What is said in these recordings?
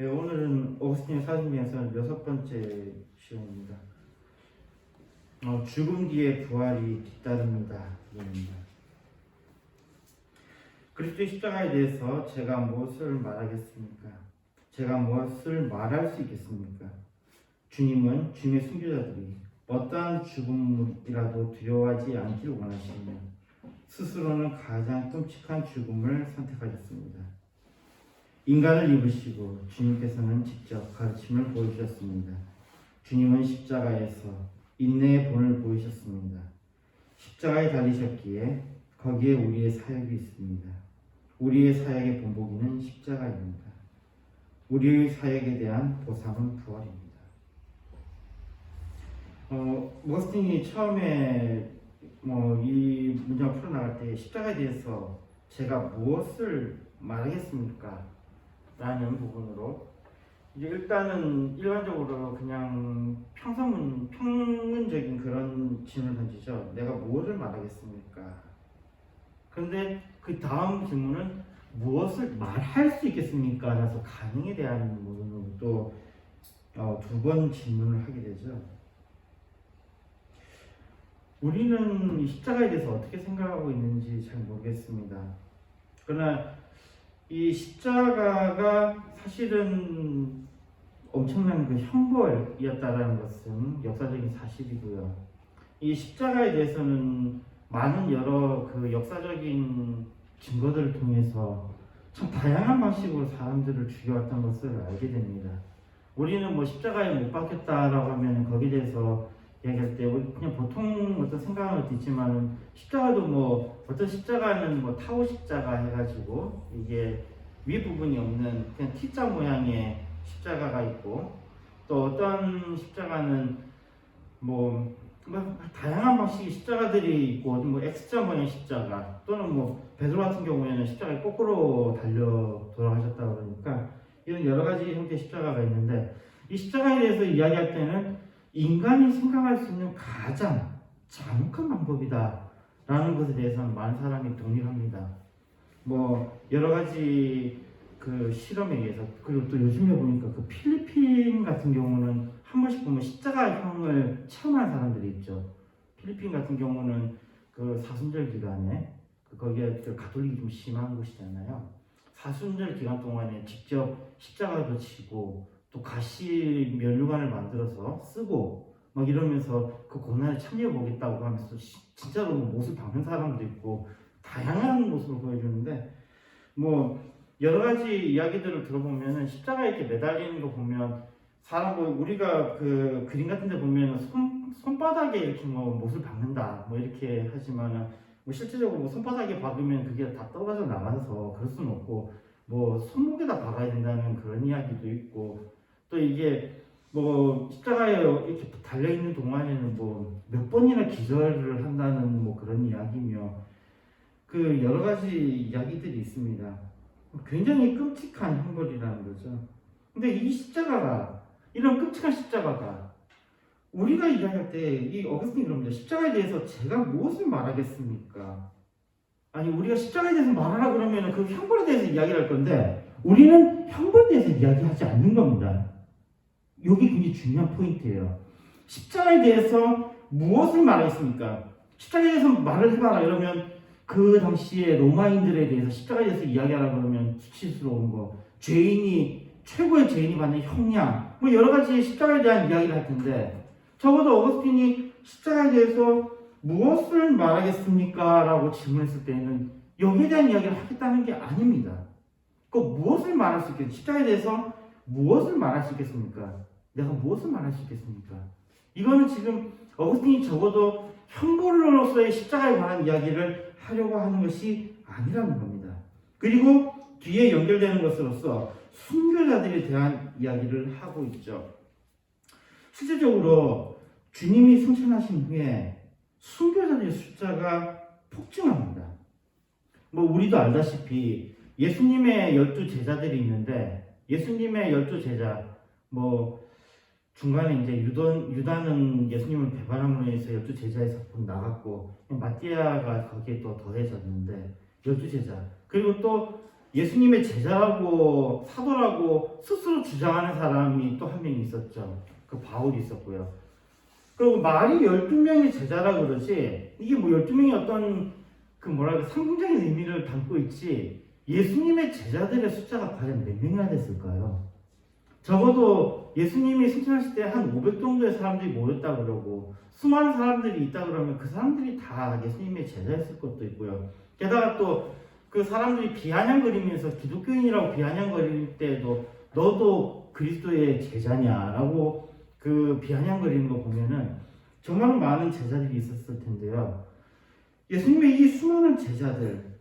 네, 오늘은 어거스틴의 사진에서 6번째 시간입니다. 죽음 뒤에 부활이 뒤따릅니다. 입니다. 그리스도의 십자가에 대해서 제가 무엇을 말하겠습니까? 제가 무엇을 말할 수 있겠습니까? 주님은 주님의 순교자들이 어떠한 죽음이라도 두려워하지 않기를 원하시며 스스로는 가장 끔찍한 죽음을 선택하셨습니다. 인간을 입으시고 주님께서는 직접 가르침을 보여주셨습니다. 주님은 십자가에서 인내의 본을 보이셨습니다. 십자가에 달리셨기에 거기에 우리의 사역이 있습니다. 우리의 사역의 본보기는 십자가입니다. 우리의 사역에 대한 보상은 부활입니다. 어거스틴이 처음에 이 문장을 풀어나갈 때 십자가에 대해서 제가 무엇을 말하겠습니까? 라는 부분으로 이제 일단은 일반적으로 그냥 평문적인 그런 질문을 던지죠. 내가 무엇을 말하겠습니까? 그런데 그 다음 질문은 무엇을 말할 수 있겠습니까? 라서 가능에 대한 부분으로 또 두 번 질문을 하게 되죠. 우리는 이 십자가에 대해서 어떻게 생각하고 있는지 잘 모르겠습니다. 그러나 이 십자가가 사실은 엄청난 그 형벌이었다라는 것은 역사적인 사실이고요. 이 십자가에 대해서는 많은 여러 그 역사적인 증거들을 통해서 참 다양한 방식으로 사람들을 죽여왔던 것을 알게 됩니다. 우리는 뭐 십자가에 못 박혔다라고 하면 거기에 대해서 얘기할 때 그냥 보통 어떤 생각은 있지만 십자가도 뭐 어떤 십자가는 뭐 타오 십자가 해가지고 이게 위 부분이 없는 그냥 T자 모양의 십자가가 있고 또 어떤 십자가는 뭐 다양한 방식의 십자가들이 있고 뭐 X자 모양의 십자가 또는 뭐 베드로 같은 경우에는 십자가에 거꾸로 달려 돌아가셨다 그러니까 이런 여러 가지 형태의 십자가가 있는데 이 십자가에 대해서 이야기할 때는 인간이 생각할 수 있는 가장 잔혹한 방법이다 라는 것에 대해서는 많은 사람이 동의를 합니다. 뭐 여러 가지 그 실험에 의해서 그리고 또 요즘에 보니까 그 필리핀 같은 경우는 한 번씩 보면 십자가형을 체험하는 사람들이 있죠. 필리핀 같은 경우는 그 사순절 기간에 거기에 그 가톨릭이 좀 심한 곳이잖아요. 사순절 기간 동안에 직접 십자가도 치고 또 가시 면류관을 만들어서 쓰고 막 이러면서 그 고난에 참여해 보겠다고 하면서 진짜로 못을 박는 사람도 있고 다양한 모습을 보여주는데 뭐 여러 가지 이야기들을 들어보면은 십자가에 이렇게 매달리는 거 보면 사람 뭐 우리가 그 그림 같은 데 보면은 손바닥에 이렇게 뭐 못을 박는다 뭐 이렇게 하지만은 뭐 실제적으로 뭐 손바닥에 박으면 그게 다 떨어져 나가서 그럴 수는 없고 뭐 손목에다 박아야 된다는 그런 이야기도 있고 또 이게 뭐 십자가에 이렇게 달려있는 동안에는 뭐 몇 번이나 기절을 한다는 뭐 그런 이야기며 그 여러 가지 이야기들이 있습니다. 굉장히 끔찍한 형벌이라는 거죠. 근데 이 십자가가 이런 끔찍한 십자가가 우리가 이야기할 때 이 어거스틴이 그럽니다. 십자가에 대해서 제가 무엇을 말하겠습니까? 아니 우리가 십자가에 대해서 말하라 그러면 그 형벌에 대해서 이야기를 할 건데 우리는 형벌에 대해서 이야기하지 않는 겁니다. 여기 굉장히 중요한 포인트예요. 십자가에 대해서 무엇을 말하겠습니까? 십자가에 대해서 말을 해봐라 이러면 그 당시에 로마인들에 대해서 십자가에 대해서 이야기하라 그러면 수치스러운 거, 최고의 죄인이 받는 형량, 뭐 여러 가지 십자가에 대한 이야기를 할 텐데 적어도 어거스틴이 십자가에 대해서 무엇을 말하겠습니까? 라고 질문했을 때는 여기에 대한 이야기를 하겠다는 게 아닙니다. 그 무엇을 말할 수 있겠습니까? 십자가에 대해서 무엇을 말할 수 있겠습니까? 내가 무엇을 말할 수 있겠습니까? 이거는 지금 어거스틴이 적어도 형벌로서의 십자가에 관한 이야기를 하려고 하는 것이 아니라는 겁니다. 그리고 뒤에 연결되는 것으로서 순교자들에 대한 이야기를 하고 있죠. 실제적으로 주님이 승천하신 후에 순교자들의 숫자가 폭증합니다. 뭐 우리도 알다시피 예수님의 12제자들이 있는데 예수님의 12제자 뭐 중간에 이제 유다는 예수님을 배반함으로 인해서 12제자에서 나갔고 마띠아가 거기에 또 더해졌는데 12제자 그리고 또 예수님의 제자라고 사도라고 스스로 주장하는 사람이 또 한 명 있었죠. 그 바울이 있었고요. 그리고 말이 12명의 제자라 그러지 이게 뭐 12명이 어떤 그 뭐랄까 상징적인 의미를 담고 있지 예수님의 제자들의 숫자가 과연 몇 명이나 됐을까요? 적어도 예수님이 승천하실 때 한 500 정도의 사람들이 모였다 그러고 수많은 사람들이 있다 그러면 그 사람들이 다 예수님의 제자였을 것도 있고요. 게다가 또 그 사람들이 비아냥거리면서 기독교인이라고 비아냥거릴 때도 너도 그리스도의 제자냐라고 그 비아냥거리는 거 보면은 정말 많은 제자들이 있었을 텐데요. 예수님의 이 수많은 제자들,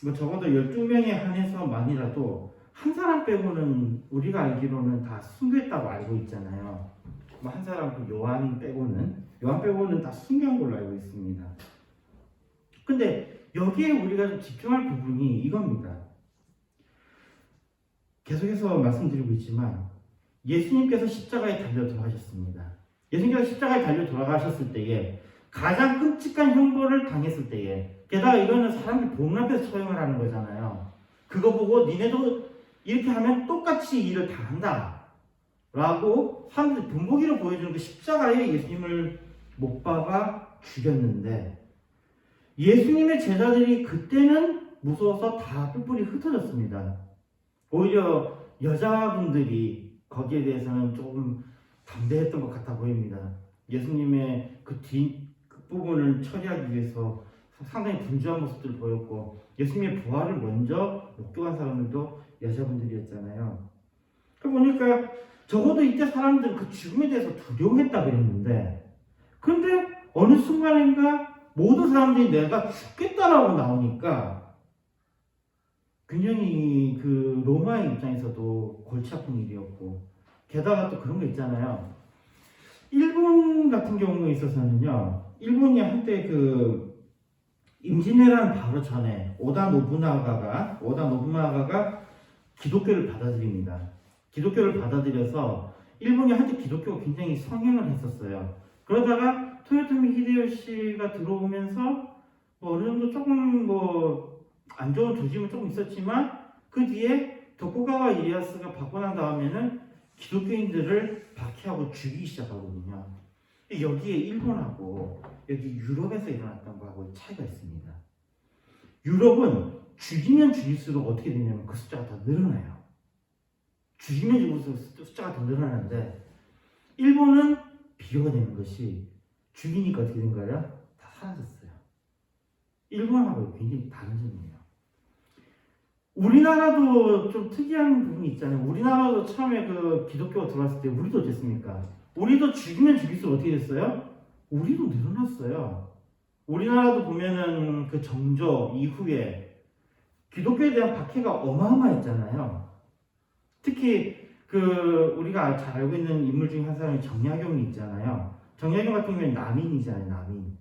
뭐 적어도 12명에 한해서만이라도 한 사람 빼고는 우리가 알기로는 다 순교했다고 알고 있잖아요. 뭐 한 사람 그 요한 빼고는 다 순교한 걸로 알고 있습니다. 근데 여기에 우리가 좀 집중할 부분이 이겁니다. 계속해서 말씀드리고 있지만 예수님께서 십자가에 달려 돌아가셨습니다. 예수님께서 십자가에 달려 돌아가셨을 때에 가장 끔찍한 형벌을 당했을 때에 게다가 이거는 사람들이 보는 앞에서 처형을 하는 거잖아요. 그거 보고 니네도 이렇게 하면 똑같이 일을 다 한다 라고 사람들이 본보기로 보여주는 그 십자가에 예수님을 못 박아 죽였는데 예수님의 제자들이 그때는 무서워서 다 뿔뿔이 흩어졌습니다. 오히려 여자분들이 거기에 대해서는 조금 담대했던 것 같아 보입니다. 예수님의 그 뒷부분을 처리하기 위해서 상당히 분주한 모습들을 보였고 예수님의 부활을 먼저 목격한 사람들도 여자분들이었잖아요. 그 보니까 적어도 이때 사람들은 그 죽음에 대해서 두려워했다 그랬는데 그런데 어느 순간인가 모든 사람들이 내가 죽겠다라고 나오니까 굉장히 그 로마의 입장에서도 골치 아픈 일이었고 게다가 또 그런 거 있잖아요. 일본 같은 경우에 있어서는요. 일본이 한때 그 임진왜란 바로 전에 오다 노부나가가 기독교를 받아들입니다. 기독교를 받아들여서 일본이 한때 기독교가 굉장히 성행을 했었어요. 그러다가 토요토미 히데요시가 들어오면서 뭐 어느 정도 조금 뭐 안 좋은 조짐은 조금 있었지만 그 뒤에 도쿠가와 이에야스가 받고 난 다음에는 기독교인들을 박해하고 죽이기 시작하거든요. 여기에 일본하고 여기 유럽에서 일어났던 거하고 차이가 있습니다. 유럽은 죽이면 죽일수록 어떻게 되냐면 그 숫자가 더 늘어나요. 죽이면 죽일수록 숫자가 더 늘어나는데 일본은 비교가 되는 것이 죽이니까 어떻게 된 거예요? 다 사라졌어요. 일본하고 굉장히 다른 점이에요. 우리나라도 좀 특이한 부분이 있잖아요. 우리나라도 처음에 그 기독교가 들어왔을 때 우리도 어땠습니까? 우리도 죽이면 죽일수록 어떻게 됐어요? 우리도 늘어났어요. 우리나라도 보면은 그 정조 이후에 기독교에 대한 박해가 어마어마했잖아요. 특히 그 우리가 잘 알고 있는 인물 중에 한 사람이 정약용이 있잖아요. 정약용 같은 경우에는 남인이잖아요. 남인.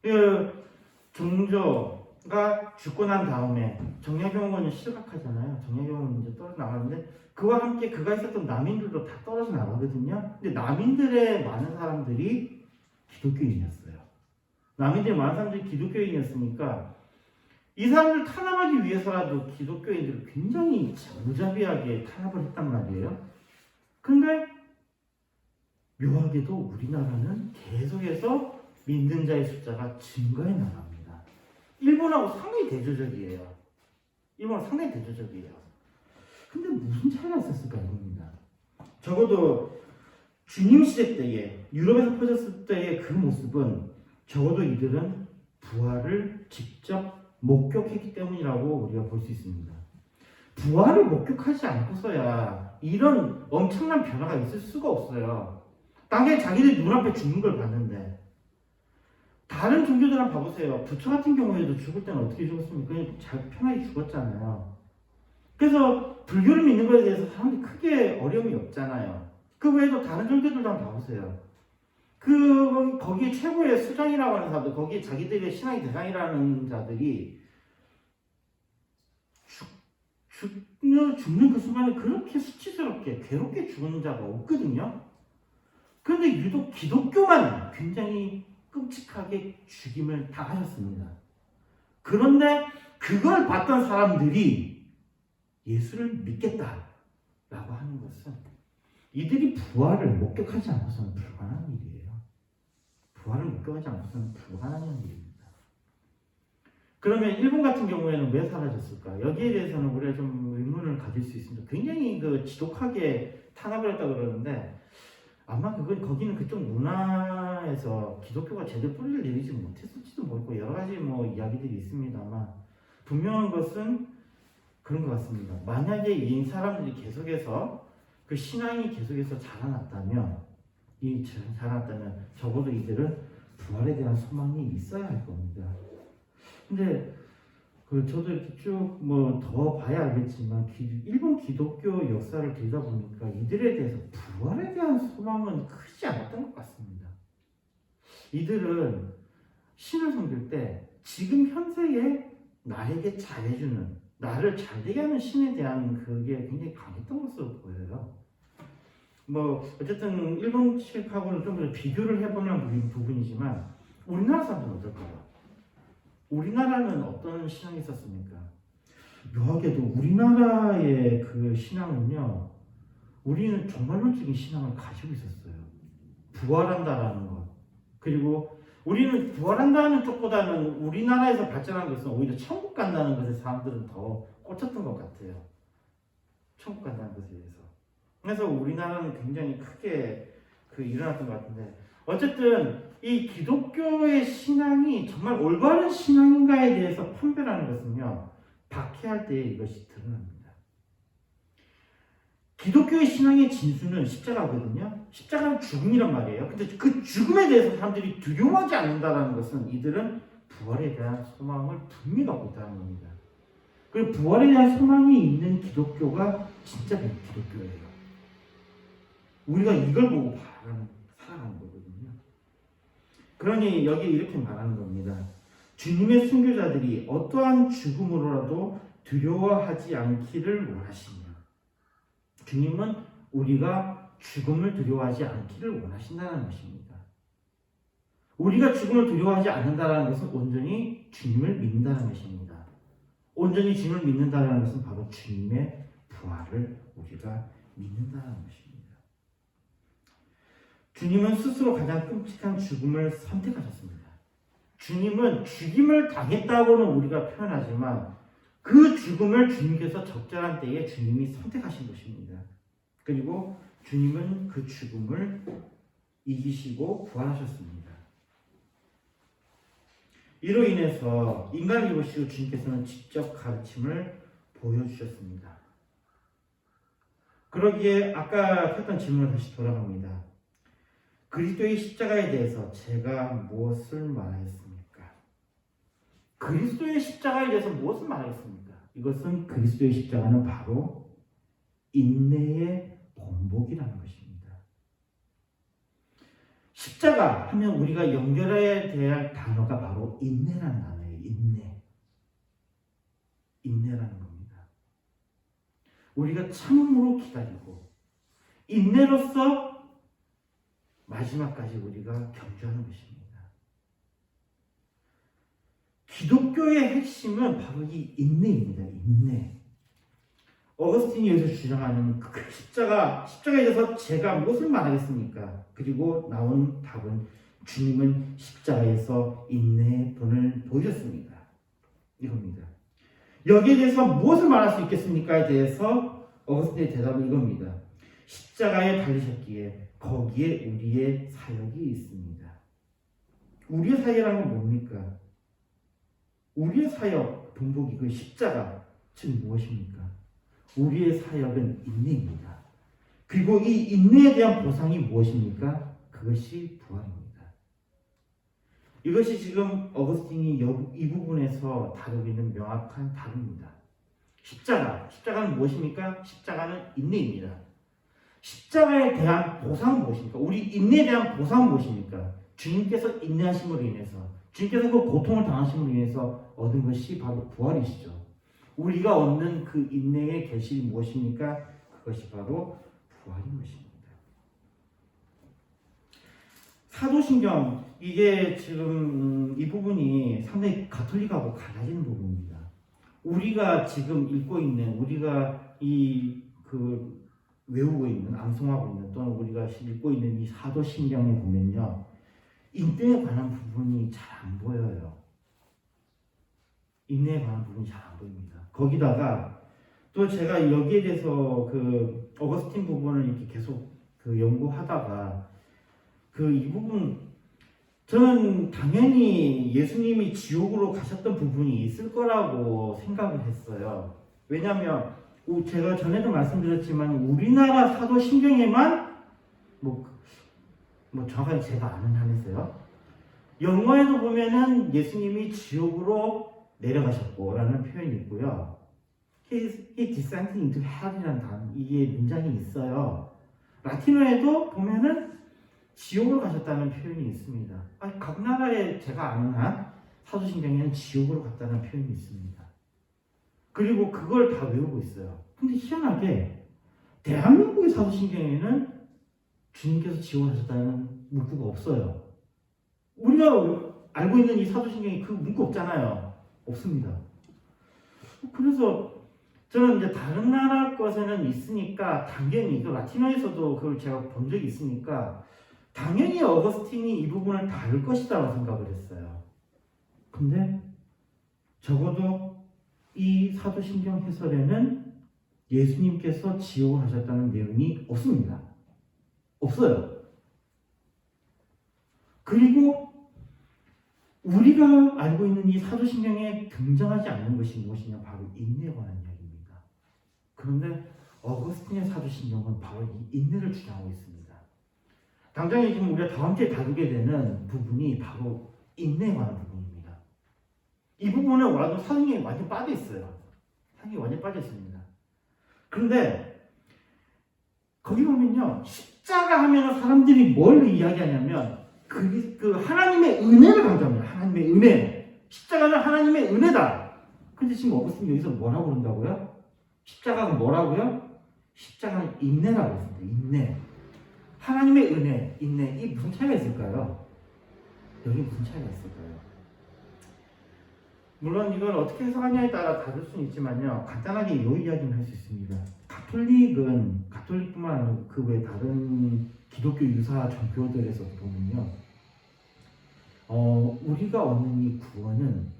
그 정조가 죽고 난 다음에 정약용은 실각하잖아요. 정약용은 이제 떨어져 나가는데 그와 함께 그가 있었던 남인들도 다 떨어져 나가거든요. 근데 남인들의 많은 사람들이 기독교인이었어요. 남인들의 많은 사람들이 기독교인이었으니까 이 사람들 탄압하기 위해서라도 기독교인들을 굉장히 무자비하게 탄압을 했단 말이에요. 근데 묘하게도 우리나라는 계속해서 믿는 자의 숫자가 증가해 나갑니다. 일본하고 상당히 대조적이에요. 근데 무슨 차이가 있었을까 이겁니다. 적어도 주님 시대 때에 유럽에서 퍼졌을 때의 그 모습은 적어도 이들은 부활을 직접 목격했기 때문이라고 우리가 볼 수 있습니다. 부활을 목격하지 않고서야 이런 엄청난 변화가 있을 수가 없어요. 당연히 자기들 눈앞에 죽는 걸 봤는데 다른 종교들은 봐보세요. 부처 같은 경우에도 죽을 때는 어떻게 죽었습니까? 그냥 잘 편하게 죽었잖아요. 그래서 불교를 믿는 것에 대해서 사람들이 크게 어려움이 없잖아요. 그 외에도 다른 종교들도 한번 봐보세요. 거기에 최고의 수장이라고 하는 사람들, 거기에 자기들의 신앙의 대상이라는 자들이 죽는 그 순간에 그렇게 수치스럽게, 괴롭게 죽는 자가 없거든요. 그런데 유독 기독교만 굉장히 끔찍하게 죽임을 당하셨습니다. 그런데 그걸 봤던 사람들이 예수를 믿겠다라고 하는 것은 이들이 부활을 목격하지 않고서는 불가능한 일이에요. 부활을 목격하지 않고서는 불가능한 일입니다. 그러면 일본 같은 경우에는 왜 사라졌을까? 여기에 대해서는 우리가 좀 의문을 가질 수 있습니다. 굉장히 지독하게 탄압을 했다고 그러는데 아마 거기는 그쪽 문화에서 기독교가 제대로 뿌리를 내리지 못했을지도 모르고 여러 가지 이야기들이 있습니다만 분명한 것은 그런 것 같습니다. 만약에 이 사람들이 계속해서 그 신앙이 계속해서 자라났다면 적어도 이들은 부활에 대한 소망이 있어야 할 겁니다. 근데 저도 이렇게 쭉 더 봐야 알겠지만 일본 기독교 역사를 들다 보니까 이들에 대해서 부활에 대한 소망은 크지 않았던 것 같습니다. 이들은 신을 섬길 때 지금 현세에 나에게 잘해주는 나를 잘되게 하는 신에 대한 그게 굉장히 강했던 것으로 보여요. 어쨌든 일본식하고는 좀 더 비교를 해보는 부분이지만 우리나라 사람들은 어떨까요? 우리나라는 어떤 신앙이 있었습니까? 묘하게도 우리나라의 그 신앙은요, 우리는 종말론적인 신앙을 가지고 있었어요. 부활한다라는 것. 그리고 우리는 부활한다는 쪽보다는 우리나라에서 발전한 것은 오히려 천국 간다는 것에 사람들은 더 꽂혔던 것 같아요. 천국 간다는 것에 대해서. 그래서 우리나라는 굉장히 크게 일어났던 것 같은데, 어쨌든 이 기독교의 신앙이 정말 올바른 신앙인가에 대해서 판별하는 것은요, 박해할 때 이것이 드러납니다. 기독교의 신앙의 진수는 십자가거든요. 십자가는 죽음이란 말이에요. 근데 그 죽음에 대해서 사람들이 두려워하지 않는다는 것은 이들은 부활에 대한 소망을 분명히 갖고 있다는 겁니다. 그리고 부활에 대한 소망이 있는 기독교가 진짜 기독교예요. 우리가 이걸 보고 살아가는 거거든요. 그러니 여기 이렇게 말하는 겁니다. 주님의 순교자들이 어떠한 죽음으로라도 두려워하지 않기를 원하시며, 주님은 우리가 죽음을 두려워하지 않기를 원하신다는 것입니다. 우리가 죽음을 두려워하지 않는다는 것은 온전히 주님을 믿는다는 것입니다. 온전히 주님을 믿는다는 것은 바로 주님의 부활을 우리가 믿는다는 것입니다. 주님은 스스로 가장 끔찍한 죽음을 선택하셨습니다. 주님은 죽임을 당했다고는 우리가 표현하지만 그 죽음을 주님께서 적절한 때에 주님이 선택하신 것입니다. 그리고 주님은 그 죽음을 이기시고 부활하셨습니다. 이로 인해서 인간을 입으시고 주님께서는 직접 가르침을 보여주셨습니다. 그러기에 아까 했던 질문을 다시 돌아갑니다. 그리스도의 십자가에 대해서 제가 무엇을 말하겠습니까? 그리스도의 십자가에 대해서 무엇을 말하겠습니까? 이것은 그리스도의 십자가는 바로 인내의 본복이라는 것입니다. 십자가 하면 우리가 연결해야 될 단어가 바로 인내라는 단어예요. 인내라는 겁니다. 우리가 참음으로 기다리고 인내로서 마지막까지 우리가 경주하는 것입니다. 기독교의 핵심은 바로 이 인내입니다. 인내. 어거스틴이 여기서 주장하는 그 십자가에 대해서 제가 무엇을 말하겠습니까? 그리고 나온 답은 주님은 십자가에서 인내의 본을 보여줬습니다. 이겁니다. 여기에 대해서 무엇을 말할 수 있겠습니까에 대해서 어거스틴의 대답은 이겁니다. 십자가에 달리셨기에 거기에 우리의 사역이 있습니다. 우리의 사역이라는 건 뭡니까? 우리의 사역, 본복이 그 십자가, 즉 무엇입니까? 우리의 사역은 인내입니다. 그리고 이 인내에 대한 보상이 무엇입니까? 그것이 부활입니다. 이것이 지금 어거스틴이 이 부분에서 다루고 있는 명확한 답입니다. 십자가는 무엇입니까? 십자가는 인내입니다. 십자가에 대한 보상은 무엇입니까? 우리 인내에 대한 보상은 무엇입니까? 주님께서 인내하심으로 인해서, 주님께서 그 고통을 당하심으로 인해서 얻은 것이 바로 부활이시죠. 우리가 얻는 그 인내의 결실이 무엇입니까? 그것이 바로 부활인 것입니다. 사도신경, 이게 지금 이 부분이 상당히 가톨릭하고 갈라지는 부분입니다. 우리가 지금 읽고 있는, 우리가 외우고 있는, 암송하고 있는, 또는 우리가 읽고 있는 이 사도신경에 보면요, 인내에 관한 부분이 잘 안 보여요. 인내에 관한 부분이 잘 안 보입니다. 거기다가 또 제가 여기에 대해서 어거스틴 부분을 이렇게 계속 연구하다가 이 부분, 저는 당연히 예수님이 지옥으로 가셨던 부분이 있을 거라고 생각을 했어요. 왜냐하면 제가 전에도 말씀드렸지만 우리나라 사도신경에만 정확하게 제가 아는 한에서요, 영어에도 보면은 예수님이 지옥으로 내려가셨고 라는 표현이 있고요, He descended into hell이라는 이게 문장이 있어요. 라틴어에도 보면은 지옥으로 가셨다는 표현이 있습니다. 각 나라에 제가 아는 한 사도신경에는 지옥으로 갔다는 표현이 있습니다. 그리고 그걸 다 외우고 있어요. 근데 희한하게 대한민국의 사도신경에는 주님께서 지옥을 가셨다는 문구가 없어요. 우리가 알고 있는 이 사도신경에 그 문구 없잖아요. 없습니다. 그래서 저는 이제 다른 나라 것에는 있으니까 당연히 라틴어에서도 그걸 제가 본 적이 있으니까 당연히 어거스틴이 이 부분을 다룰 것이라고 생각을 했어요. 근데 적어도 이 사도신경 해설에는 예수님께서 지옥을 하셨다는 내용이 없습니다. 없어요. 그리고 우리가 알고 있는 이 사도신경에 등장하지 않는 것이 무엇이냐, 바로 인내에 관한 이야기입니다. 그런데 어거스틴의 사도신경은 바로 이 인내를 주장하고 있습니다. 당장에 지금 우리가 다음 주에 다루게 되는 부분이 바로 인내에 관한 부분입니다. 이 부분은 와도 사도신경이 완전 빠져 있어요. 사도신경이 완전 빠져 있습니다. 그런데 거기 보면요, 십자가 하면 사람들이 뭘 이야기하냐면 하나님의 은혜를 강조합니다. 하나님의 은혜. 십자가는 하나님의 은혜다. 근데 지금 어거스틴이 여기서 뭐라고 그런다고요? 십자가가 뭐라고요? 십자가는 인내라고 했습니다. 인내. 하나님의 은혜, 인내, 이 무슨 차이가 있을까요? 여기 무슨 차이가 있을까요? 물론 이걸 어떻게 해석하냐에 따라 다를 수는 있지만요, 간단하게 이 이야기는 할 수 있습니다. 가톨릭뿐만 아니라 그 외 다른 기독교 유사 종교들에서 보면요, 우리가 얻는 이 구원은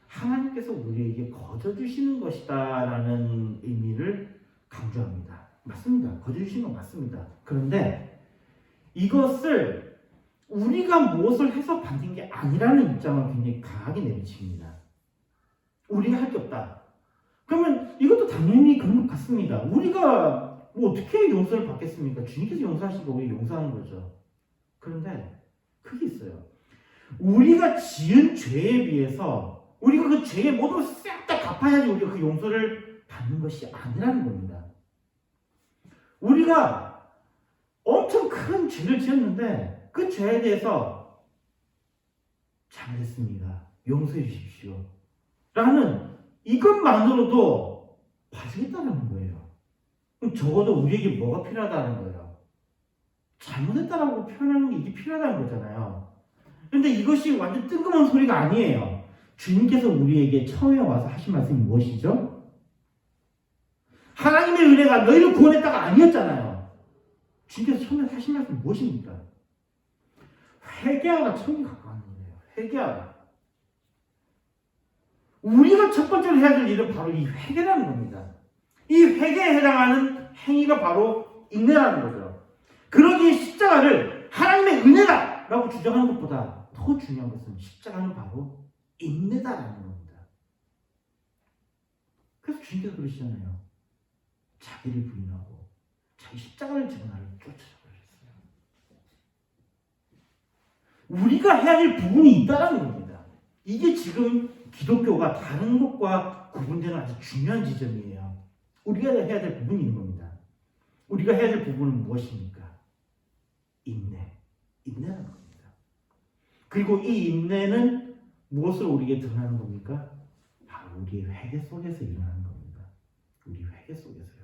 하나님께서 우리에게 거저 주시는 것이다라는 의미를 강조합니다. 맞습니다. 거저 주시는 건 맞습니다. 그런데 이것을 우리가 무엇을 해서 받는 게 아니라는 입장을 굉장히 강하게 내비칩니다. 우리가 할 게 없다. 그러면 이것도 당연히 그런 것 같습니다. 우리가 어떻게 용서를 받겠습니까? 주님께서 용서하시고 우리 용서하는 거죠. 그런데 그게 있어요. 우리가 지은 죄에 비해서 우리가 그 죄의 모든 것을 싹 다 갚아야지 우리가 그 용서를 받는 것이 아니라는 겁니다. 우리가 엄청 큰 죄를 지었는데 그 죄에 대해서 잘못했습니다, 용서해 주십시오 라는 이것만으로도 봐주겠다는 거예요. 그럼 적어도 우리에게 뭐가 필요하다는 거예요? 잘못했다라고 표현하는 게 이게 필요하다는 거잖아요. 그런데 이것이 완전 뜬금없는 소리가 아니에요. 주님께서 우리에게 처음에 와서 하신 말씀이 무엇이죠? 하나님의 은혜가 너희를 구원했다가 아니었잖아요. 주님께서 처음에 하신 말씀이 무엇입니까? 회개하라, 천국에 가까운 거예요. 회개하라. 우리가 첫 번째로 해야 될 일은 바로 이 회개라는 겁니다. 이 회개에 해당하는 행위가 바로 인내라는 거죠. 그러기에 십자가를 하나님의 은혜다라고 주장하는 것보다 더 중요한 것은 십자가는 바로 인내다라는 겁니다. 그래서 주님께서 그러시잖아요. 자기를 부인하고 자기 십자가를 지고 나를 쫓아가셨어요. 우리가 해야 될 부분이 있다는 겁니다. 이게 지금 기독교가 다른 것과 구분되는 아주 중요한 지점이에요. 우리가 해야 될 부분이 있는 겁니다. 우리가 해야 될 부분은 무엇입니까? 인내라는 겁니다. 그리고 이 인내는 무엇을 우리에게 드러나는 겁니까? 바로 우리의 회개 속에서 일어나는 겁니다. 우리 회개 속에서요.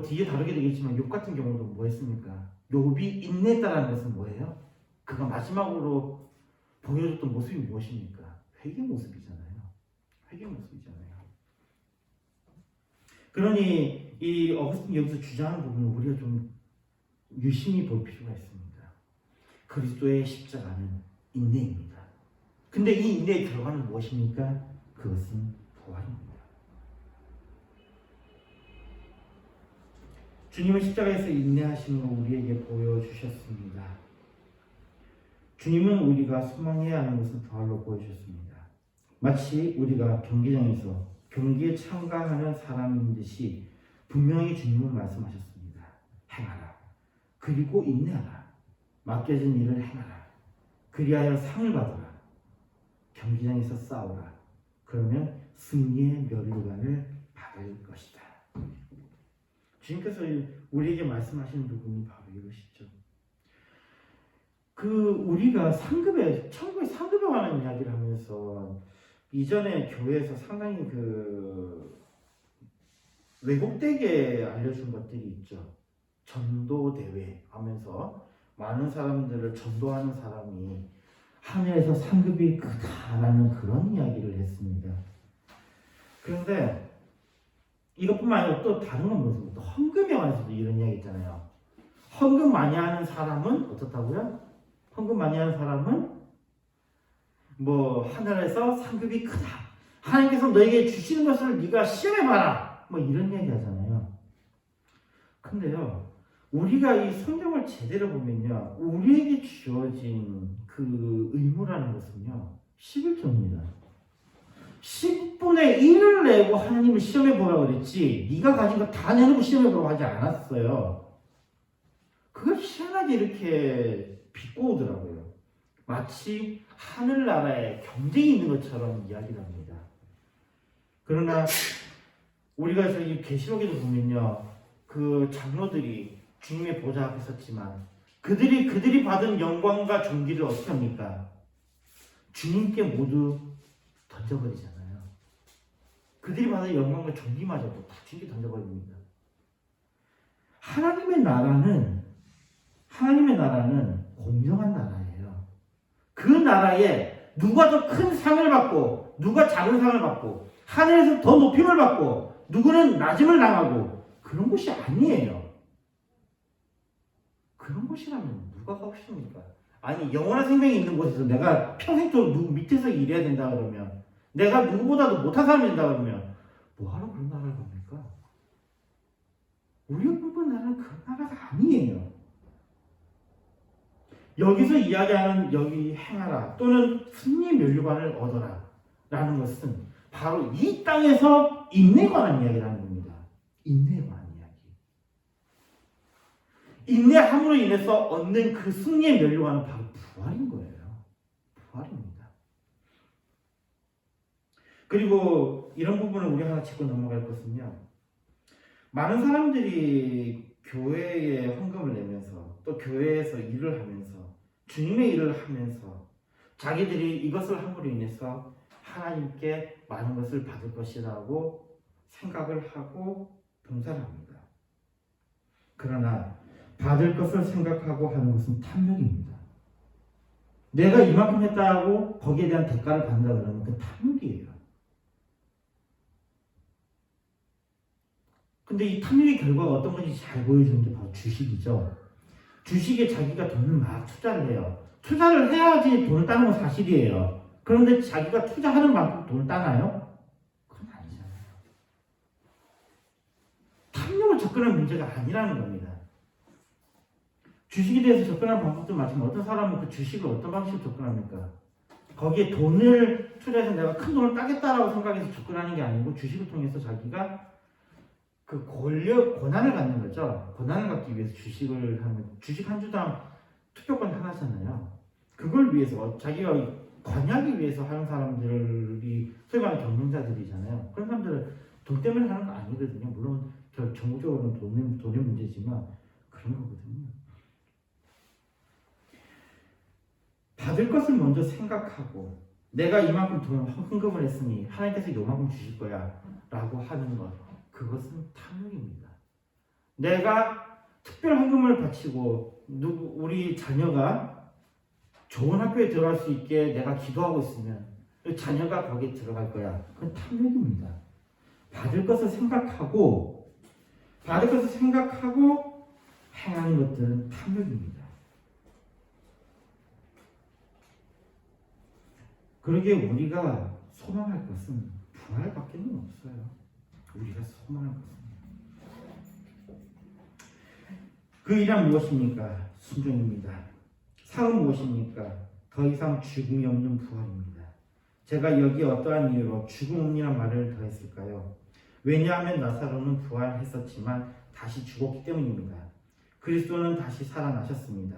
뒤에 다루게 되겠지만 욥 같은 경우도 뭐 했습니까? 욥이 인내했다는 것은 뭐예요? 그가 마지막으로 보여줬던 모습이 무엇입니까? 회개 모습이잖아요. 회개 모습이잖아요. 그러니 이 어거스틴 여기서 주장하는 부분은 우리가 좀 유심히 볼 필요가 있습니다. 그리스도의 십자가는 인내입니다. 근데 이 인내의 결과는 무엇입니까? 그것은 부활입니다. 주님은 십자가에서 인내하심을 우리에게 보여주셨습니다. 주님은 우리가 소망해야 하는 것을 부활로 보여주셨습니다. 마치 우리가 경기장에서 경기에 참가하는 사람인 듯이 분명히 주님은 말씀하셨습니다. 행하라. 그리고 인내하라. 맡겨진 일을 행하라. 그리하여 상을 받으라. 경기장에서 싸우라. 그러면 승리의 면류관을 받을 것이다. 주님께서 우리에게 말씀하시는 부분이 바로 이것이죠. 우리가 천국의 상급에 관한 이야기를 하면서 이전에 교회에서 상당히 왜곡되게 알려준 것들이 있죠. 전도대회 하면서 많은 사람들을 전도하는 사람이 하늘에서 상급이 크다라는 그런 이야기를 했습니다. 그런데 이것뿐만 아니라 또 다른 건 무슨 또 헌금에 관해서도 이런 이야기 있잖아요. 헌금 많이 하는 사람은 어떻다고요? 헌금 많이 하는 사람은 하늘에서 상급이 크다. 하나님께서 너에게 주시는 것을 네가 시험해봐라. 이런 얘기 하잖아요. 근데요, 우리가 이 성경을 제대로 보면요, 우리에게 주어진 그 의무라는 것은요, 11조입니다. 10분의 1을 내고 하나님을 시험해보라고 그랬지, 네가 가진 거 다 내놓고 시험해보라고 하지 않았어요. 그걸 희한하게 이렇게 비꼬더라고요. 마치 하늘나라에 경쟁이 있는 것처럼 이야기를 합니다. 그러나 우리가 저기 계시록에도 보면요, 그 장로들이 주님의 보좌 앞에 섰지만 그들이 받은 영광과 존귀를 어떻게 합니까? 주님께 모두 던져버리잖아요. 그들이 받은 영광과 존귀마저도 다 주님께 던져버립니다. 하나님의 나라는 공정한 나라예요. 그 나라에 누가 더 큰 상을 받고 누가 작은 상을 받고 하늘에서 더 높임을 받고 누구는 낮음을 당하고 그런 곳이 아니에요. 그런 곳이라면 누가 가고 싶습니까? 아니, 영원한 생명이 있는 곳에서 내가 평생 또 누구 밑에서 일해야 된다 그러면, 내가 누구보다도 못한 사람이 된다 그러면 뭐하러 그런 나라를 갑니까? 우리가 꿈꾸는 나라는 그런 나라가 아니에요. 여기서 이야기하는 여기 행하라 또는 승리의 면류관을 얻어라 라는 것은 바로 이 땅에서 인내에 관한 이야기라는 겁니다. 인내에 관한 이야기. 인내함으로 인해서 얻는 그 승리의 면류관은 바로 부활인 거예요. 부활입니다. 그리고 이런 부분을 우리 하나 짚고 넘어갈 것은요, 많은 사람들이 교회에 헌금을 내면서 또 교회에서 일을 하면서 주님의 일을 하면서 자기들이 이것을 함으로 인해서 하나님께 많은 것을 받을 것이라고 생각을 하고 봉사를 합니다. 그러나 받을 것을 생각하고 하는 것은 탐욕입니다. 내가 이만큼 했다고 거기에 대한 대가를 받는다 그러면 그 탐욕이에요. 근데 이 탐욕의 결과가 어떤 건지 잘 보여주는 게 바로 주식이죠. 주식에 자기가 돈을 막 투자를 해요. 투자를 해야지 돈을 따는 건 사실이에요. 그런데 자기가 투자하는 만큼 돈을 따나요? 그건 아니잖아요. 탐욕을 접근하는 문제가 아니라는 겁니다. 주식에 대해서 접근하는 방법도 마찬가지로 어떤 사람은 그 주식을 어떤 방식으로 접근합니까? 거기에 돈을 투자해서 내가 큰 돈을 따겠다라고 생각해서 접근하는 게 아니고 주식을 통해서 자기가 그 권한을 갖는 거죠. 권한을 갖기 위해서 주식을 하는, 주식 한 주당 투표권 하나잖아요. 그걸 위해서 자기가 관여하기 위해서 하는 사람들이 소위 말하는 경영자들이잖아요. 그런 사람들은 돈 때문에 하는 거 아니거든요. 물론 전국적으로는 돈의 문제지만 그런 거거든요. 받을 것을 먼저 생각하고 내가 이만큼 돈 헌금을 했으니 하나님께서 요만큼 주실 거야 라고 하는 것, 그것은 탐욕입니다. 내가 특별 헌금을 바치고 우리 자녀가 좋은 학교에 들어갈 수 있게 내가 기도하고 있으면 자녀가 거기에 들어갈 거야. 그건 탐욕입니다. 받을 것을 생각하고 행하는 것들은 탐욕입니다. 그러기에 우리가 소망할 것은 부활밖에 없어요. 우리가 소망할 것은. 그 일은 무엇입니까? 순종입니다. 사은 무엇입니까? 더 이상 죽음이 없는 부활입니다. 제가 여기 어떠한 이유로 죽음 없니란 말을 더했을까요? 왜냐하면 나사로는 부활했었지만 다시 죽었기 때문입니다. 그리스도는 다시 살아나셨습니다.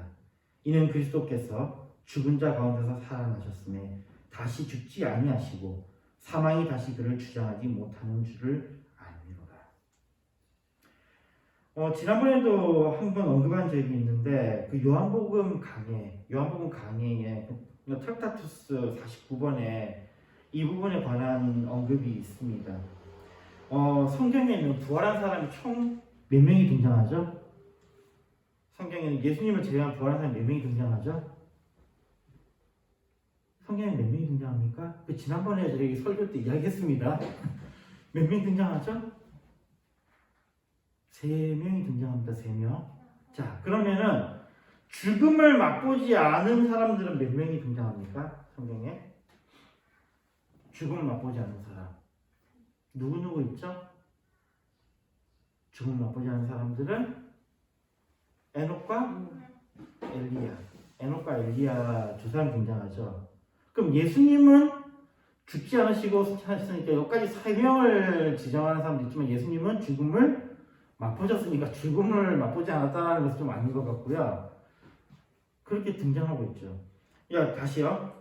이는 그리스도께서 죽은 자 가운데서 살아나셨음에 다시 죽지 아니하시고 사망이 다시 그를 주장하지 못하는 줄을 아니로라. 지난번에도 한번 언급한 적이 있는데 그 요한복음 강해에 트랙타투스 49번에 이 부분에 관한 언급이 있습니다. 성경에는 부활한 사람이 총 몇 명이 등장하죠? 성경에는 예수님을 제외한 부활한 사람이 몇 명이 등장하죠? 성경에 몇 명이 등장합니까? 지난번에 저희 설교 때 이야기했습니다. 몇 명이 등장하죠? 3명이 등장합니다. 3명. 자, 그러면은 죽음을 맛보지 않은 사람들은 몇 명이 등장합니까? 성경에? 죽음을 맛보지 않은 사람. 누구 있죠? 죽음을 맛보지 않은 사람들은 에녹과 엘리야 두 사람 등장하죠. 그럼 예수님은 죽지 않으시고 하셨으니까 여기까지 3명을 지정하는 사람도 있지만 예수님은 죽음을 맛보셨으니까 죽음을 맛보지 않았다는 것은 좀 아닌 것 같고요. 그렇게 등장하고 있죠. 다시요.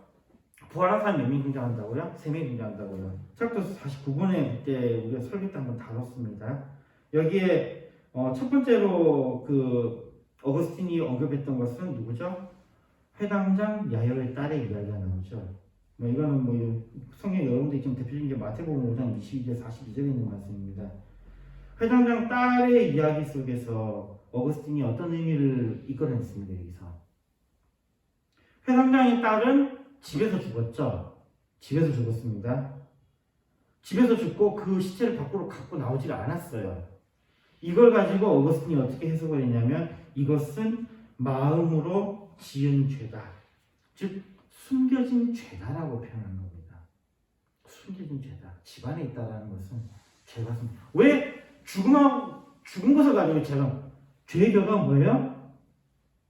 부활한 사람이 몇 명 등장한다고요? 3명이 등장한다고요. 챕터 49번에 그때 우리가 설교 때 한번 다뤘습니다. 여기에 첫 번째로 그 어거스틴이 언급했던 것은 누구죠? 회당장 야이로의 딸의 이야기가 나오죠. 이거는 성경 여러분들이 지금 대표적인 게 마태복음 5장 22절 42절에 있는 말씀입니다. 회당장 딸의 이야기 속에서 어거스틴이 어떤 의미를 이끌어냈습니다. 여기서 회당장의 딸은 집에서 죽었죠. 집에서 죽었습니다. 집에서 죽고 그 시체를 밖으로 갖고 나오질 않았어요. 이걸 가지고 어거스틴이 어떻게 해석을 했냐면 이것은 마음으로 지은 죄다. 즉 숨겨진 죄다라고 표현한 겁니다. 숨겨진 죄다. 집안에 있다라는 것은 죄가 왜 죽은 것을 가지고 죄의 결과가 뭐예요?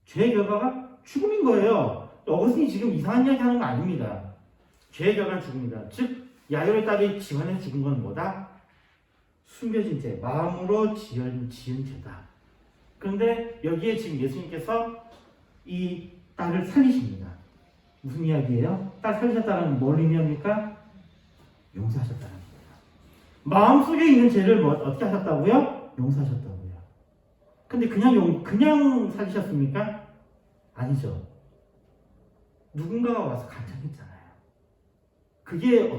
죄의 결과가 죽음인 거예요. 어거스틴이 지금 이상한 이야기 하는 거 아닙니다. 죄의 결과는 죽음이다. 즉 야이로의 딸이 집안에서 죽은 건 뭐다? 숨겨진 죄, 마음으로 지은 죄다. 그런데 여기에 지금 예수님께서 이 딸을 살리십니다. 무슨 이야기예요? 딸 살리셨다는 뭘 의미합니까? 용서하셨다는 겁니다. 마음속에 있는 죄를 어떻게 하셨다고요? 용서하셨다고요. 근데 그냥 살리셨습니까? 아니죠. 누군가가 와서 간청했잖아요. 그게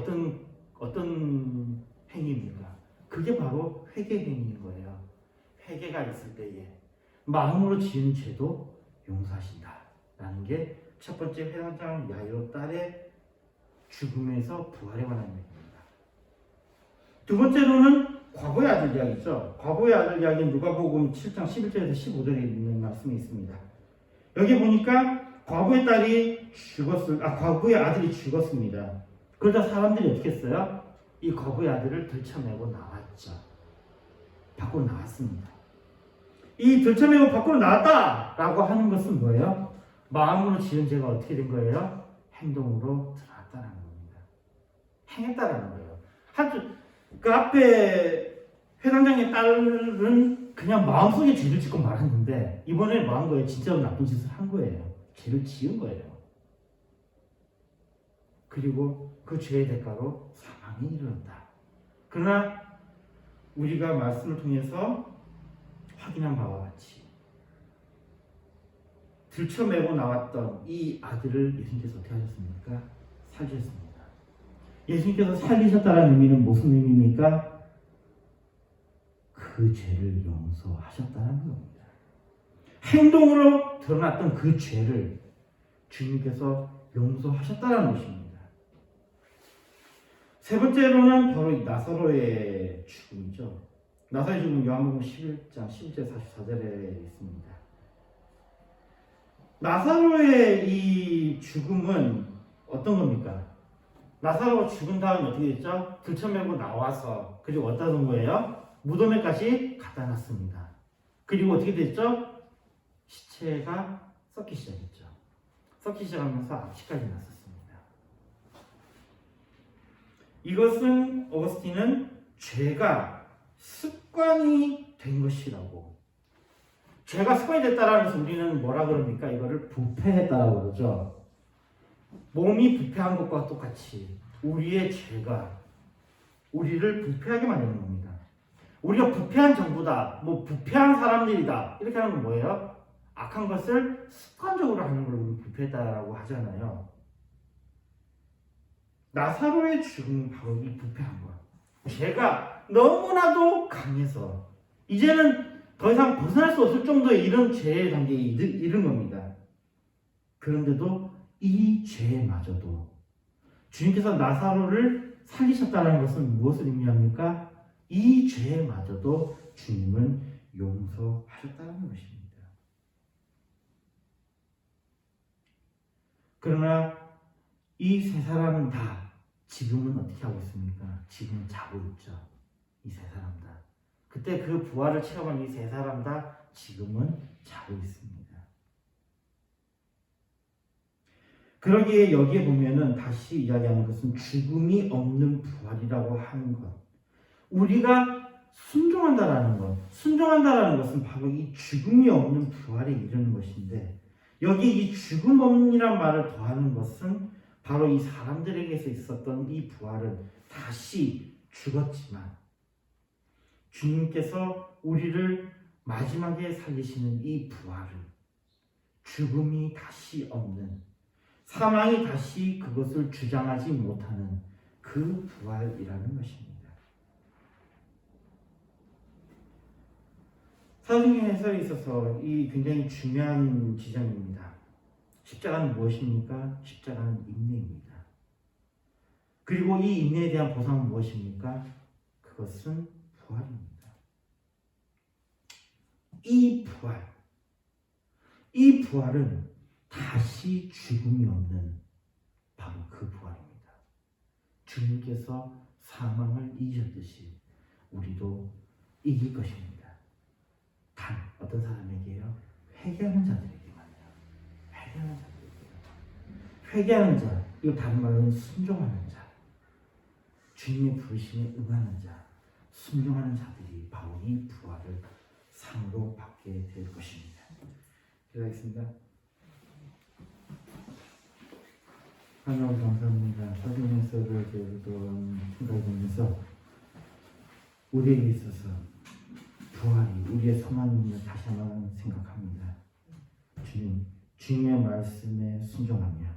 어떤 행위입니까? 그게 바로 회개 행위인 거예요. 회개가 있을 때에 마음으로 지은 죄도 용서하신다라는 게 첫 번째 회당장 야이로 딸의 죽음에서 부활에 관한 얘기입니다. 두 번째로는 과거의 아들 이야기죠. 과거의 아들 이야기는 누가복음 7장 11절에서 15절에 있는 말씀이 있습니다. 여기 보니까 과거의 아들이 죽었습니다. 그러자 사람들이 어떻게 했어요? 이 과거의 아들을 들쳐내고 나왔죠. 밖으로 나왔습니다. 이 들쳐내고 밖으로 나왔다라고 하는 것은 뭐예요? 마음으로 지은 죄가 어떻게 된 거예요? 행동으로 드러났다는 겁니다. 행했다라는 거예요. 그 앞에 회당장의 딸은 그냥 마음속에 죄를 짓고 말았는데 이번에 뭐 한 거예요? 진짜로 나쁜 짓을 한 거예요. 죄를 지은 거예요. 그리고 그 죄의 대가로 사망에 이르렀다. 그러나 우리가 말씀을 통해서 확인한 바와 같이 들쳐매고 나왔던 이 아들을 예수님께서 어떻게 하셨습니까? 살리셨습니다. 예수님께서 살리셨다는 의미는 무슨 의미입니까? 그 죄를 용서하셨다는 겁니다. 행동으로 드러났던 그 죄를 주님께서 용서하셨다는 것입니다. 세 번째로는 바로 이 나사로의 죽음이죠. 나사로의 죽음 요한복음 11장 11절 44절에 있습니다. 나사로의 이 죽음은 어떤 겁니까? 나사로가 죽은 다음에 어떻게 됐죠? 들쳐매고 나와서 그리고 어디다 놓은 거예요? 무덤에까지 갖다 놨습니다. 그리고 어떻게 됐죠? 시체가 썩기 시작했죠. 썩기 시작하면서 앞치까지 났었습니다. 이것은 어거스틴은 죄가 습관이 된 것이라고. 죄가 습관이 됐다라는 것은 우리는 뭐라 그럽니까? 이거를 부패했다라고 그러죠. 몸이 부패한 것과 똑같이 우리의 죄가 우리를 부패하게 만드는 겁니다. 우리가 부패한 정부다, 뭐 부패한 사람들이다 이렇게 하는 건 뭐예요? 악한 것을 습관적으로 하는 걸 우리 부패했다라고 하잖아요. 나사로의 죽음은 바로 이 부패한 것. 죄가 너무나도 강해서 이제는 더 이상 벗어날 수 없을 정도의 이런 죄의 단계에 이른 겁니다. 그런데도 이 죄마저도 주님께서 나사로를 살리셨다는 것은 무엇을 의미합니까? 이 죄마저도 주님은 용서하셨다는 것입니다. 그러나 이 세 사람은 다 지금은 어떻게 하고 있습니까? 지금은 자고 있죠. 이 세 사람 다. 그때 그 부활을 체험한 이 세 사람 다 지금은 자고 있습니다. 그러기에 여기에 보면은 다시 이야기하는 것은 죽음이 없는 부활이라고 하는 것. 우리가 순종한다라는 것. 순종한다라는 것은 바로 이 죽음이 없는 부활에 이르는 것인데 여기 이 죽음 없는이란 말을 더하는 것은 바로 이 사람들에게서 있었던 이 부활은 다시 죽었지만 주님께서 우리를 마지막에 살리시는 이 부활은 죽음이 다시 없는 사망이 다시 그것을 주장하지 못하는 그 부활이라는 것입니다. 사도행전 해설에 있어서 이 굉장히 중요한 지점입니다. 십자가는 무엇입니까? 십자가는 인내입니다. 그리고 이 인내에 대한 보상은 무엇입니까? 그것은 부활입니다. 이 부활은 다시 죽음이 없는 바로 그 부활입니다. 주님께서 사망을 이기셨듯이 우리도 이길 것입니다. 단 어떤 사람에게요? 회개하는 자들에게만요. 회개하는 자들에게요. 회개하는 자, 이거 다른 말로는 순종하는 자, 주님의 부르심에 응하는 자, 순종하는 자들이 바로 이 부활을 상으로 받게 될 것입니다. 기도하겠습니다. 하나님 감사합니다. 사도행전서를 생각해 보면서 우리에게 있어서 부활이 우리의 소망임을 다시 한번 생각합니다. 주님의 말씀에 순종하며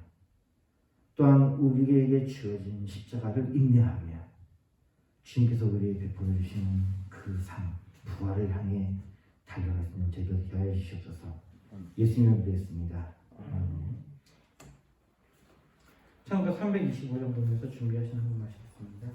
또한 우리에게 주어진 십자가를 인내하며 주님께서 우리에게 베풀어 주시는 그 상, 부활을 향해 달려갈 수 있는 저희가 되게 하여 주시옵소서. 예수님을 드리겠습니다. 창가 325장 보면서 준비하신 한 번 하시겠습니다.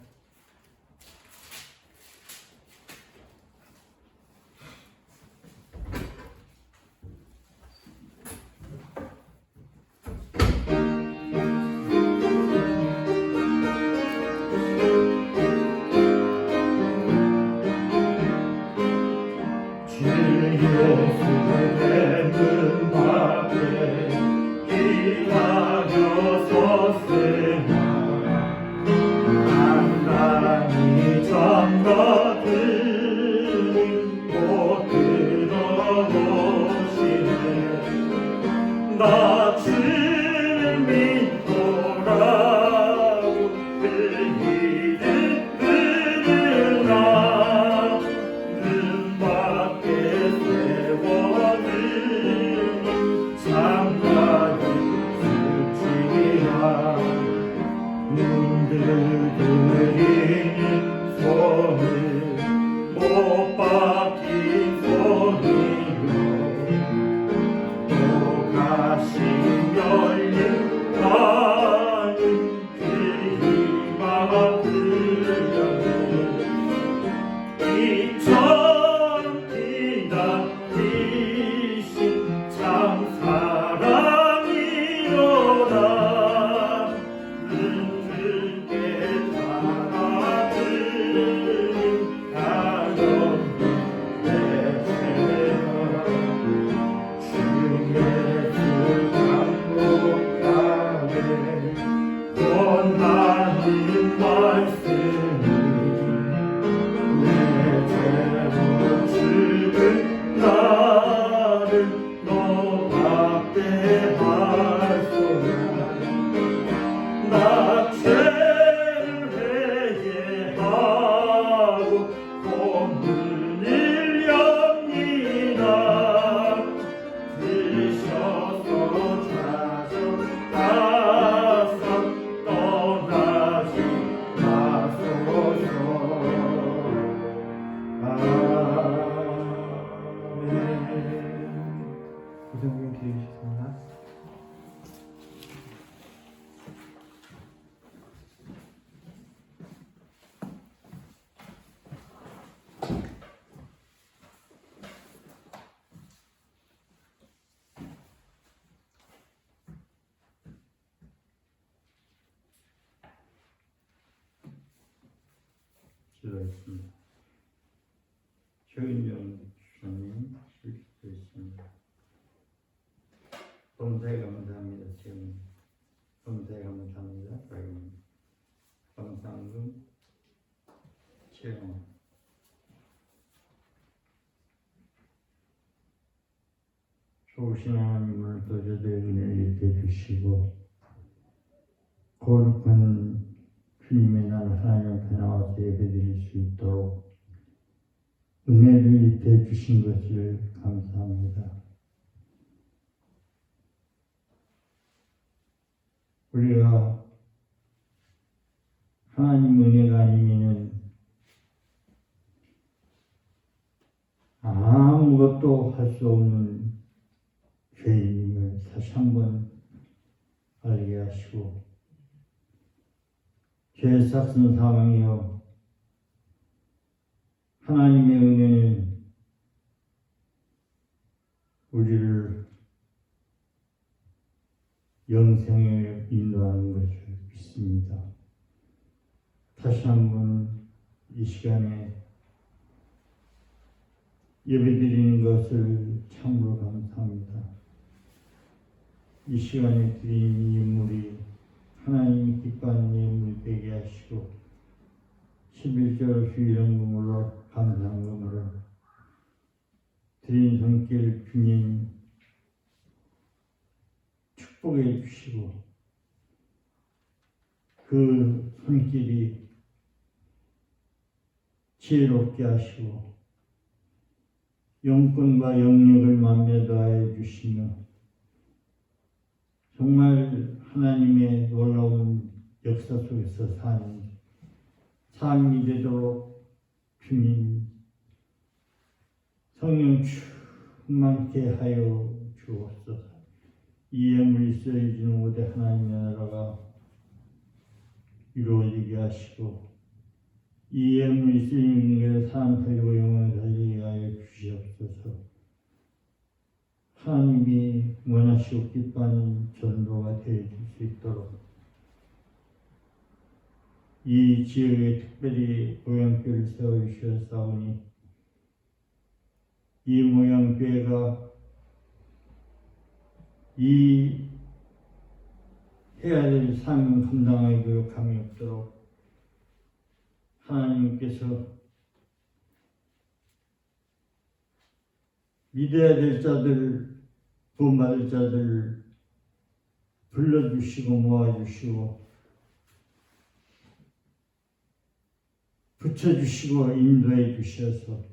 못 박힌 손이요 또 가시 나를 너답게 하소서. 나 죄를 회개하고 공을 일렵니다. 드셔서 자정하사 떠나지 마소서. 아멘. 구성님 기회주셨습니다. 기도했습니다. 최은정 주님 기도했습니다. 범사에 감사합니다. 지금 범사에 감사합니다. 감상금 체험 좋으신 하나님을 또 저들의 은혜를 입혀 주시고 거룩한 주님의 날 하나님 앞에 나와서 예배드릴 수 있도록 은혜를 입혀 주신 것을 감사합니다. 우리가 하나님 은혜가 아니면은 아무것도 할 수 없는 죄인임을 다시 한번 알게 하시고 죄 삭은 사망이요 하나님의 은혜는 우리를 영생에 인도하는 것을 믿습니다. 다시 한번 이 시간에 예배드리는 것을 참으로 감사합니다. 이 시간에 드린 예물이 하나님이 기뻐하는 예물이 되게 하시고 11절 주일헌금으로 감사헌금으로 드린 손길 주님 축복해 주시고 그 손길이 지혜롭게 하시고 영권과 영역을 만며 더하여 주시며 정말 하나님의 놀라운 역사 속에서 사는 삶이 되도록 주님 성령 충만케 하여 주옵소서. 이 예물이 쓰여지는 곳에 하나님의 나라가 이루어지게 하시고 이 예물이 쓰이는 곳에 사람 살리고 영혼 살리게 하여 주시옵소서. 하나님이 원하시고 기뻐하는 전도가 되어질 수 있도록 이 지역에 특별히 모양교회를 세워주셨사오니 이 모양교회가 이 해야 될 삶을 감당하기 감이 없도록 하나님께서 믿어야 될 자들, 구원받을 자들 불러주시고 모아주시고 붙여주시고 인도해 주셔서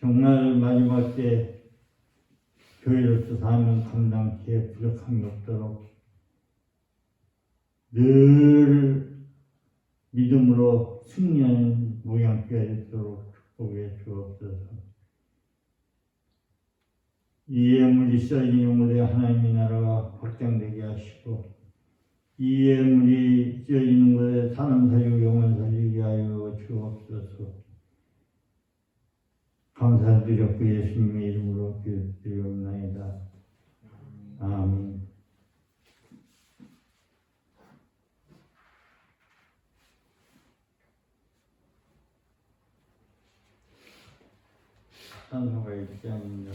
정말 마지막 때 교회로서 사는 감당기에 부족함이 없도록 늘 믿음으로 승리하는 모양교회가 되도록 축복해 주옵소서. 이 예물이 쓰여지는 곳에 하나님의 나라가 확장되게 하시고 이 예물이 쓰여지는 곳에 사람 살리고 영혼 살리게 하여 주옵소서. 감사드렸고 예수님의 이름으로 기도드리옵나이다. 아멘. 찬송가 1장입니다.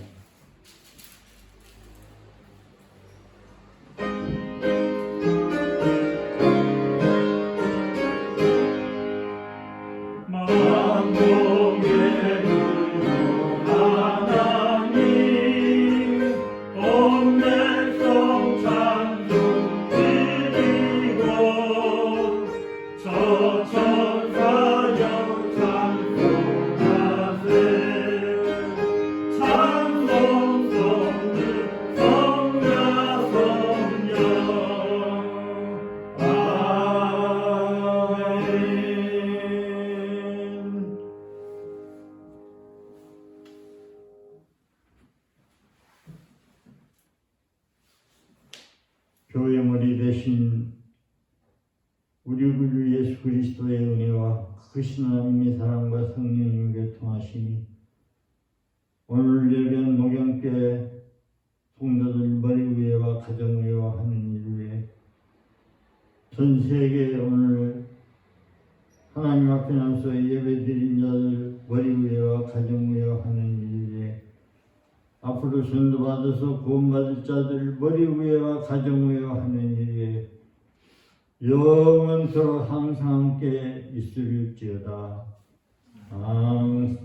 만동의 물로 교회 머리 되신 우리 구주 예수 그리스도의 은혜와 크신 하나님의 사랑과 성령님의 교통하심이 오늘 예배한 목양교회 성도들 머리 위에와 가정 위에와 하는 일 위에 전 세계 오늘 하나님 앞에 나서 예배드린 자들 머리 위에와 가정 위에와 하는 일 위에 앞으로 전도받아서 구원받을 자들 머리 위에와 가정 위에와 하는 일 위에 영원토록 항상 함께 있을지어다. 아멘.